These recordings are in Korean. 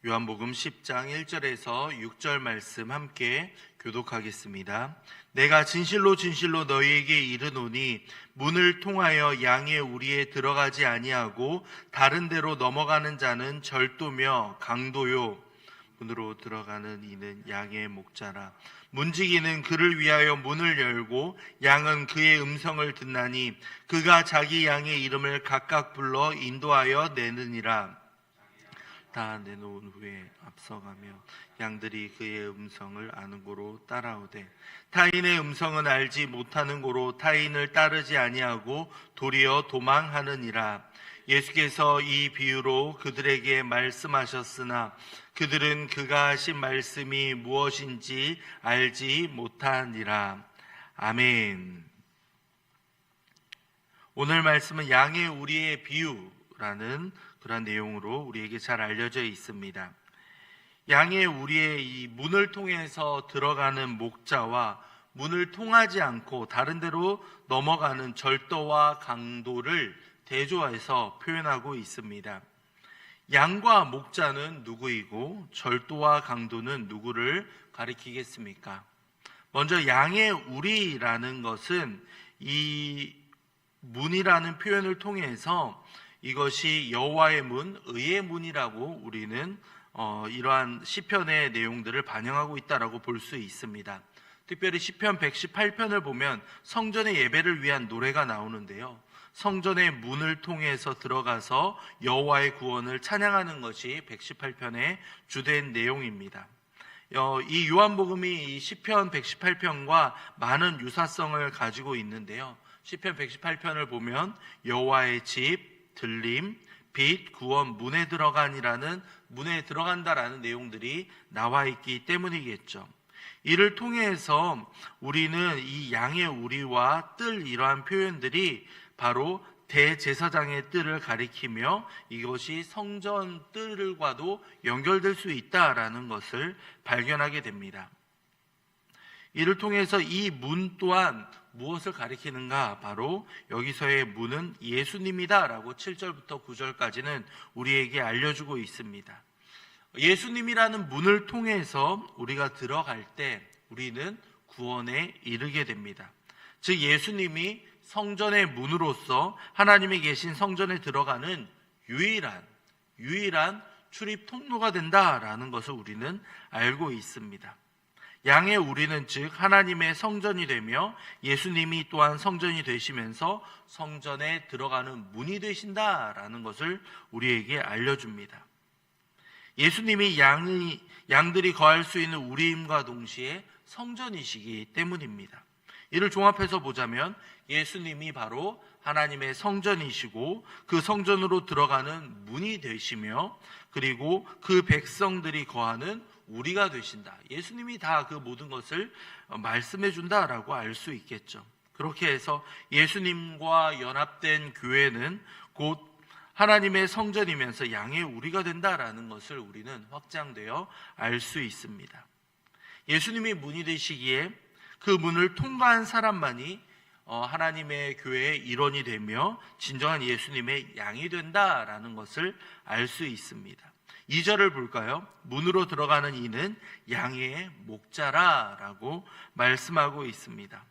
요한복음 10장 1절에서 6절 말씀 함께 교독하겠습니다. 내가 진실로 진실로 너희에게 이르노니 문을 통하여 양의 우리에 들어가지 아니하고 다른 데로 넘어가는 자는 절도며 강도요, 문으로 들어가는 이는 양의 목자라. 문지기는 그를 위하여 문을 열고 양은 그의 음성을 듣나니 그가 자기 양의 이름을 각각 불러 인도하여 내느니라. 다 내놓은 후에 앞서가며 양들이 그의 음성을 아는 고로 따라오되 타인의 음성은 알지 못하는 고로 타인을 따르지 아니하고 도리어 도망하느니라. 예수께서 이 비유로 그들에게 말씀하셨으나 그들은 그가 하신 말씀이 무엇인지 알지 못하니라. 아멘. 오늘 말씀은 양의 우리의 비유라는 그런 내용으로 우리에게 잘 알려져 있습니다. 양의 우리의 이 문을 통해서 들어가는 목자와 문을 통하지 않고 다른 데로 넘어가는 절도와 강도를 대조해서 표현하고 있습니다. 양과 목자는 누구이고 절도와 강도는 누구를 가리키겠습니까? 먼저 양의 우리라는 것은 이 문이라는 표현을 통해서 이것이 여호와의 문, 의의 문이라고 우리는 이러한 시편의 내용들을 반영하고 있다라고 볼 수 있습니다. 특별히 시편 118편을 보면 성전의 예배를 위한 노래가 나오는데요. 성전의 문을 통해서 들어가서 여호와의 구원을 찬양하는 것이 118편의 주된 내용입니다. 이 요한복음이 이 시편 118편과 많은 유사성을 가지고 있는데요. 시편 118편을 보면 여호와의 집, 들림, 빛, 구원, 문에 들어가니라는 문에 들어간다라는 내용들이 나와 있기 때문이겠죠. 이를 통해서 우리는 이 양의 우리와 뜰 이러한 표현들이 바로 대제사장의 뜰을 가리키며 이것이 성전 뜰과도 연결될 수 있다라는 것을 발견하게 됩니다. 이를 통해서 이 문 또한 무엇을 가리키는가? 바로 여기서의 문은 예수님이다 라고 7절부터 9절까지는 우리에게 알려주고 있습니다. 예수님이라는 문을 통해서 우리가 들어갈 때 우리는 구원에 이르게 됩니다. 즉 예수님이 성전의 문으로서 하나님이 계신 성전에 들어가는 유일한 출입 통로가 된다라는 것을 우리는 알고 있습니다. 양의 우리는 즉 하나님의 성전이 되며 예수님이 또한 성전이 되시면서 성전에 들어가는 문이 되신다라는 것을 우리에게 알려줍니다. 예수님이 양들이 거할 수 있는 우리임과 동시에 성전이시기 때문입니다. 이를 종합해서 보자면 예수님이 바로 하나님의 성전이시고 그 성전으로 들어가는 문이 되시며 그리고 그 백성들이 거하는 우리가 되신다. 예수님이 다 그 모든 것을 말씀해 준다라고 알 수 있겠죠. 그렇게 해서 예수님과 연합된 교회는 곧 하나님의 성전이면서 양의 우리가 된다라는 것을 우리는 확장되어 알 수 있습니다. 예수님이 문이 되시기에 그 문을 통과한 사람만이 하나님의 교회의 일원이 되며 진정한 예수님의 양이 된다라는 것을 알 수 있습니다. 2절을 볼까요? 문으로 들어가는 이는 양의 목자라라고 말씀하고 있습니다.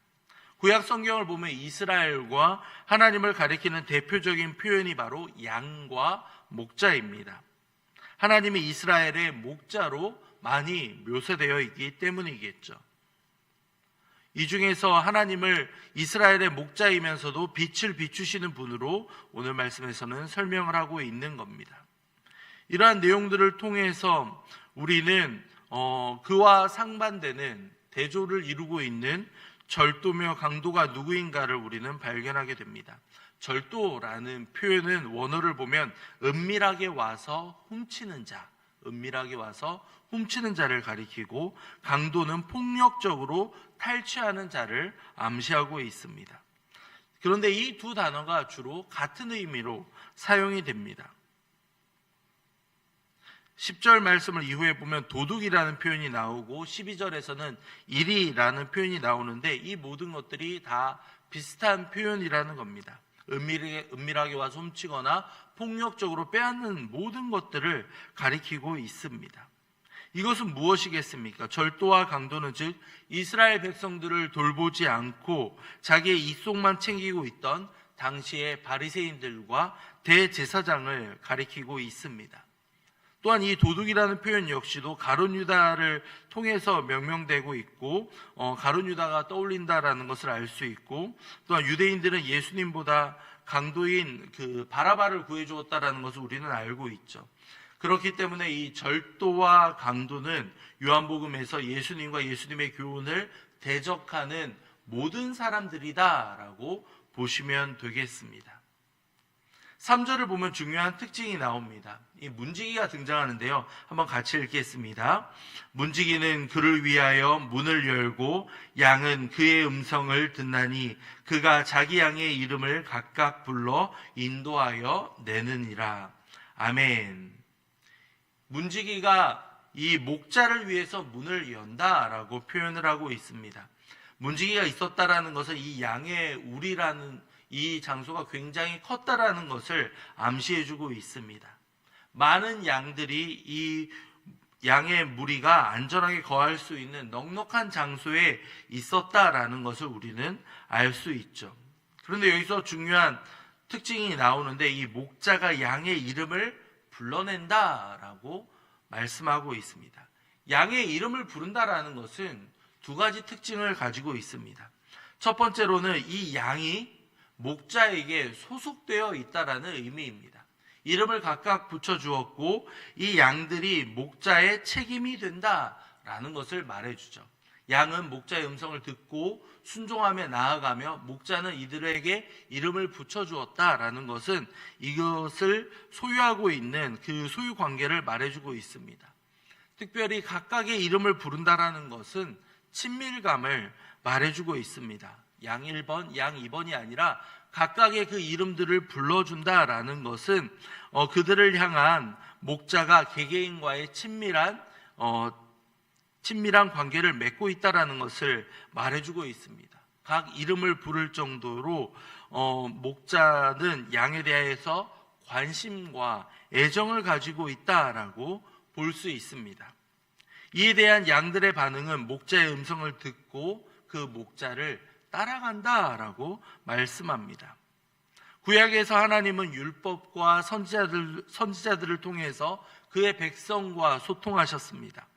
구약 성경을 보면 이스라엘과 하나님을 가리키는 대표적인 표현이 바로 양과 목자입니다. 하나님이 이스라엘의 목자로 많이 묘사되어 있기 때문이겠죠. 이 중에서 하나님을 이스라엘의 목자이면서도 빛을 비추시는 분으로 오늘 말씀에서는 설명을 하고 있는 겁니다. 이러한 내용들을 통해서 우리는 그와 상반되는 대조를 이루고 있는 절도며 강도가 누구인가를 우리는 발견하게 됩니다. 절도라는 표현은 원어를 보면 은밀하게 와서 훔치는 자를 가리키고 강도는 폭력적으로 탈취하는 자를 암시하고 있습니다. 그런데 이 두 단어가 주로 같은 의미로 사용이 됩니다. 10절 말씀을 이후에 보면 도둑이라는 표현이 나오고 12절에서는 일이라는 표현이 나오는데 이 모든 것들이 다 비슷한 표현이라는 겁니다. 은밀하게 와서 훔치거나 폭력적으로 빼앗는 모든 것들을 가리키고 있습니다. 이것은 무엇이겠습니까? 절도와 강도는 즉 이스라엘 백성들을 돌보지 않고 자기의 이속만 챙기고 있던 당시의 바리새인들과 대제사장을 가리키고 있습니다. 또한 이 도둑이라는 표현 역시도 가룟 유다를 통해서 명명되고 있고 가룟 유다가 떠올린다라는 것을 알 수 있고, 또한 유대인들은 예수님보다 강도인 그 바라바를 구해주었다라는 것을 우리는 알고 있죠. 그렇기 때문에 이 절도와 강도는 요한복음에서 예수님과 예수님의 교훈을 대적하는 모든 사람들이다라고 보시면 되겠습니다. 3절을 보면 중요한 특징이 나옵니다. 이 문지기가 등장하는데요. 한번 같이 읽겠습니다. 문지기는 그를 위하여 문을 열고 양은 그의 음성을 듣나니 그가 자기 양의 이름을 각각 불러 인도하여 내느니라. 아멘. 문지기가 이 목자를 위해서 문을 연다라고 표현을 하고 있습니다. 문지기가 있었다라는 것은 이 양의 우리라는 이 장소가 굉장히 컸다라는 것을 암시해주고 있습니다. 많은 양들이 이 양의 무리가 안전하게 거할 수 있는 넉넉한 장소에 있었다라는 것을 우리는 알 수 있죠. 그런데 여기서 중요한 특징이 나오는데 이 목자가 양의 이름을 불러낸다라고 말씀하고 있습니다. 양의 이름을 부른다라는 것은 두 가지 특징을 가지고 있습니다. 첫 번째로는 이 양이 목자에게 소속되어 있다라는 의미입니다. 이름을 각각 붙여주었고 이 양들이 목자의 책임이 된다라는 것을 말해주죠. 양은 목자의 음성을 듣고 순종하며 나아가며 목자는 이들에게 이름을 붙여주었다라는 것은 이것을 소유하고 있는 그 소유 관계를 말해주고 있습니다. 특별히 각각의 이름을 부른다라는 것은 친밀감을 말해주고 있습니다. 양 1번, 양 2번이 아니라 각각의 그 이름들을 불러준다라는 것은 그들을 향한 목자가 개개인과의 친밀한 관계를 맺고 있다라는 것을 말해주고 있습니다. 각 이름을 부를 정도로 목자는 양에 대해서 관심과 애정을 가지고 있다라고 볼 수 있습니다. 이에 대한 양들의 반응은 목자의 음성을 듣고 그 목자를 따라간다라고 말씀합니다. 구약에서 하나님은 율법과 선지자들을 통해서 그의 백성과 소통하셨습니다.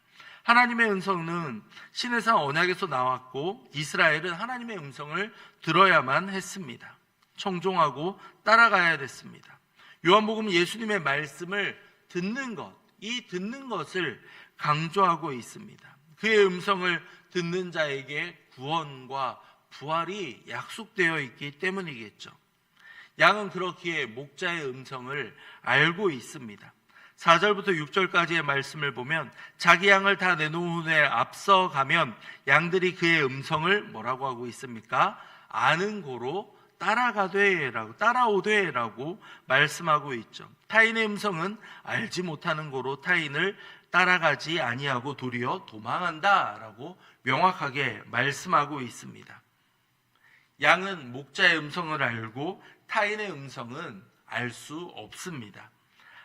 하나님의 음성은 시내산 언약에서 나왔고 이스라엘은 하나님의 음성을 들어야만 했습니다. 청종하고 따라가야 됐습니다. 요한복음은 예수님의 말씀을 듣는 것, 이 듣는 것을 강조하고 있습니다. 그의 음성을 듣는 자에게 구원과 부활이 약속되어 있기 때문이겠죠. 양은 그렇기에 목자의 음성을 알고 있습니다. 4절부터 6절까지의 말씀을 보면 자기 양을 다 내놓은 후에 앞서가면 양들이 그의 음성을 뭐라고 하고 있습니까? 아는 고로 따라오되라고 말씀하고 있죠. 타인의 음성은 알지 못하는 고로 타인을 따라가지 아니하고 도리어 도망한다라고 명확하게 말씀하고 있습니다. 양은 목자의 음성을 알고 타인의 음성은 알 수 없습니다.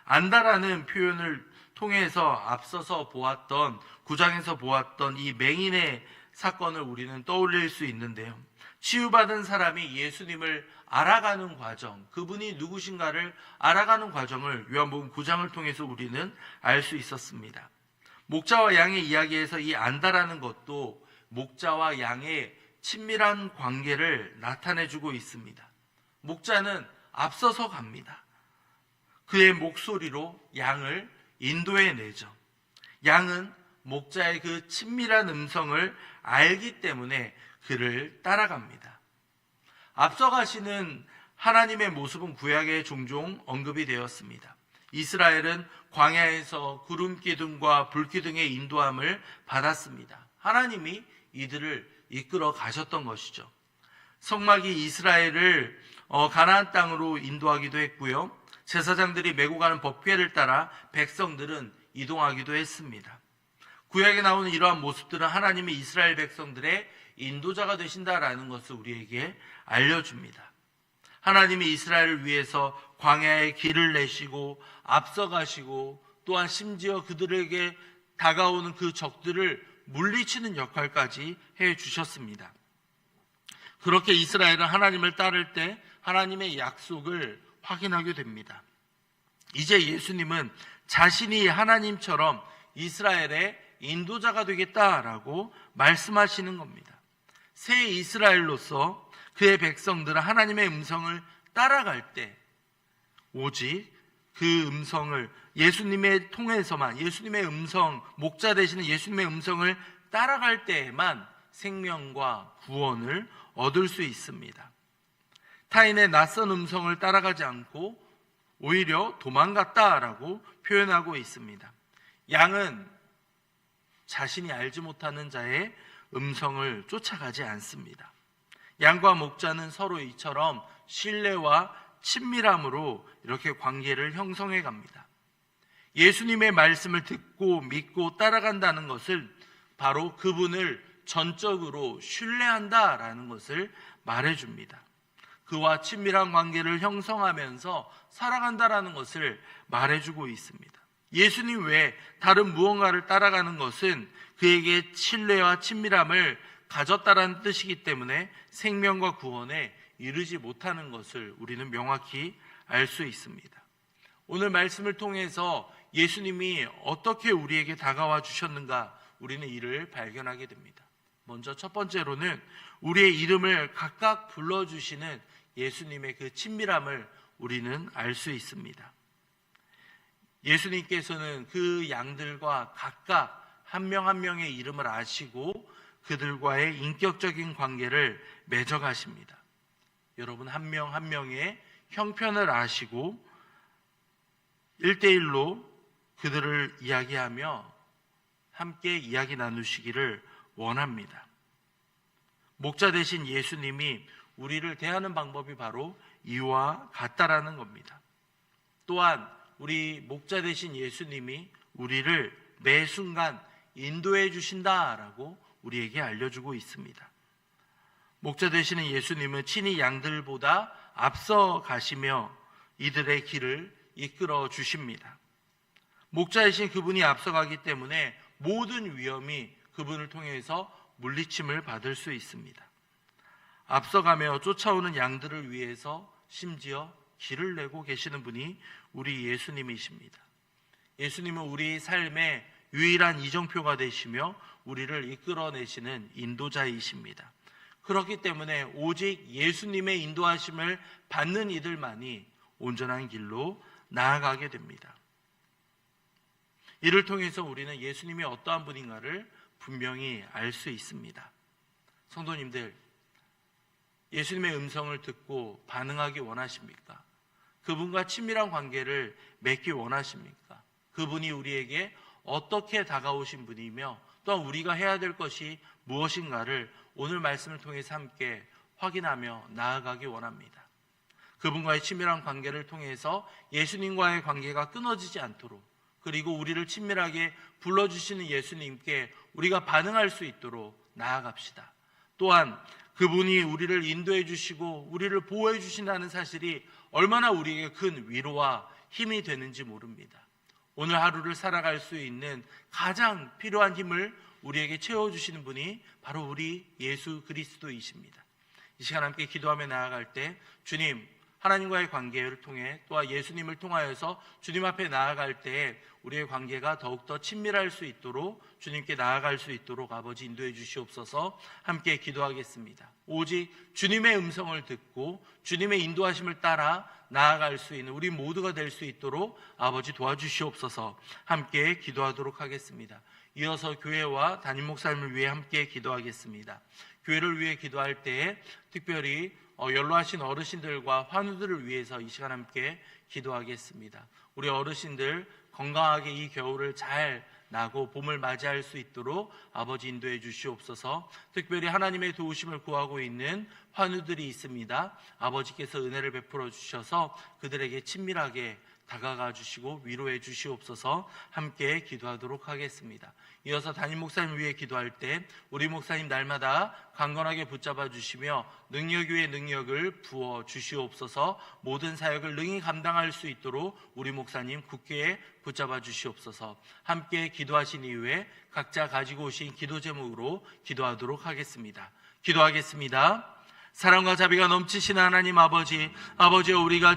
안다라는 표현을 통해서 앞서서 보았던 9장에서 보았던 이 맹인의 사건을 우리는 떠올릴 수 있는데요. 치유받은 사람이 예수님을 알아가는 과정, 그분이 누구신가를 알아가는 과정을 요한복음 9장을 통해서 우리는 알 수 있었습니다. 목자와 양의 이야기에서 이 안다라는 것도 목자와 양의 친밀한 관계를 나타내주고 있습니다. 목자는 앞서서 갑니다. 그의 목소리로 양을 인도해내죠. 양은 목자의 그 친밀한 음성을 알기 때문에 그를 따라갑니다. 앞서가시는 하나님의 모습은 구약에 종종 언급이 되었습니다. 이스라엘은 광야에서 구름 기둥과 불 기둥의 인도함을 받았습니다. 하나님이 이들을 이끌어 가셨던 것이죠. 성막이 이스라엘을 가나안 땅으로 인도하기도 했고요. 제사장들이 메고 가는 법궤를 따라 백성들은 이동하기도 했습니다. 구약에 나오는 이러한 모습들은 하나님이 이스라엘 백성들의 인도자가 되신다라는 것을 우리에게 알려줍니다. 하나님이 이스라엘을 위해서 광야에 길을 내시고 앞서가시고 또한 심지어 그들에게 다가오는 그 적들을 물리치는 역할까지 해주셨습니다. 그렇게 이스라엘은 하나님을 따를 때 하나님의 약속을 확인하게 됩니다. 이제 예수님은 자신이 하나님처럼 이스라엘의 인도자가 되겠다라고 말씀하시는 겁니다. 새 이스라엘로서 그의 백성들은 하나님의 음성을 따라갈 때 오직 그 음성을 예수님의 통해서만, 예수님의 음성, 목자 되시는 예수님의 음성을 따라갈 때에만 생명과 구원을 얻을 수 있습니다. 타인의 낯선 음성을 따라가지 않고 오히려 도망갔다라고 표현하고 있습니다. 양은 자신이 알지 못하는 자의 음성을 쫓아가지 않습니다. 양과 목자는 서로 이처럼 신뢰와 친밀함으로 이렇게 관계를 형성해 갑니다. 예수님의 말씀을 듣고 믿고 따라간다는 것을 바로 그분을 전적으로 신뢰한다라는 것을 말해줍니다. 그와 친밀한 관계를 형성하면서 살아간다라는 것을 말해주고 있습니다. 예수님 외에 다른 무언가를 따라가는 것은 그에게 신뢰와 친밀함을 가졌다라는 뜻이기 때문에 생명과 구원에 이르지 못하는 것을 우리는 명확히 알 수 있습니다. 오늘 말씀을 통해서 예수님이 어떻게 우리에게 다가와 주셨는가 우리는 이를 발견하게 됩니다. 먼저 첫 번째로는 우리의 이름을 각각 불러주시는 예수님의 그 친밀함을 우리는 알 수 있습니다. 예수님께서는 그 양들과 각각 한 명 한 명의 이름을 아시고 그들과의 인격적인 관계를 맺어가십니다. 여러분 한 명 한 명의 형편을 아시고 1대1로 그들을 이야기하며 함께 이야기 나누시기를 원합니다. 목자 되신 예수님이 우리를 대하는 방법이 바로 이와 같다라는 겁니다. 또한 우리 목자 되신 예수님이 우리를 매 순간 인도해 주신다라고 우리에게 알려주고 있습니다. 목자 되시는 예수님은 친히 양들보다 앞서 가시며 이들의 길을 이끌어 주십니다. 목자이신 그분이 앞서가기 때문에 모든 위험이 그분을 통해서 물리침을 받을 수 있습니다. 앞서가며 쫓아오는 양들을 위해서 심지어 길을 내고 계시는 분이 우리 예수님이십니다. 예수님은 우리 삶의 유일한 이정표가 되시며 우리를 이끌어내시는 인도자이십니다. 그렇기 때문에 오직 예수님의 인도하심을 받는 이들만이 온전한 길로 나아가게 됩니다. 이를 통해서 우리는 예수님이 어떠한 분인가를 분명히 알 수 있습니다. 성도님들, 예수님의 음성을 듣고 반응하기 원하십니까? 그분과 친밀한 관계를 맺기 원하십니까? 그분이 우리에게 어떻게 다가오신 분이며 또한 우리가 해야 될 것이 무엇인가를 오늘 말씀을 통해서 함께 확인하며 나아가기 원합니다. 그분과의 친밀한 관계를 통해서 예수님과의 관계가 끊어지지 않도록, 그리고 우리를 친밀하게 불러주시는 예수님께 우리가 반응할 수 있도록 나아갑시다. 또한 그분이 우리를 인도해 주시고 우리를 보호해 주신다는 사실이 얼마나 우리에게 큰 위로와 힘이 되는지 모릅니다. 오늘 하루를 살아갈 수 있는 가장 필요한 힘을 우리에게 채워주시는 분이 바로 우리 예수 그리스도이십니다. 이 시간 함께 기도하며 나아갈 때 주님, 하나님과의 관계를 통해 또한 예수님을 통하여서 주님 앞에 나아갈 때에 우리의 관계가 더욱더 친밀할 수 있도록, 주님께 나아갈 수 있도록 아버지 인도해 주시옵소서. 함께 기도하겠습니다. 오직 주님의 음성을 듣고 주님의 인도하심을 따라 나아갈 수 있는 우리 모두가 될 수 있도록 아버지 도와주시옵소서. 함께 기도하도록 하겠습니다. 이어서 교회와 담임 목사님을 위해 함께 기도하겠습니다. 교회를 위해 기도할 때에 특별히 연로하신 어르신들과 환우들을 위해서 이 시간 함께 기도하겠습니다. 우리 어르신들 건강하게 이 겨울을 잘 나고 봄을 맞이할 수 있도록 아버지 인도해 주시옵소서. 특별히 하나님의 도우심을 구하고 있는 환우들이 있습니다. 아버지께서 은혜를 베풀어 주셔서 그들에게 친밀하게 다가가 주시고 위로해 주시옵소서. 함께 기도하도록 하겠습니다. 이어서 담임 목사님 위해 기도할 때 우리 목사님 날마다 강건하게 붙잡아 주시며 능력 위에 능력을 부어 주시옵소서. 모든 사역을 능히 감당할 수 있도록 우리 목사님 굳게 붙잡아 주시옵소서. 함께 기도하신 이후에 각자 가지고 오신 기도 제목으로 기도하도록 하겠습니다. 기도하겠습니다. 사랑과 자비가 넘치시는 하나님 아버지여, 우리가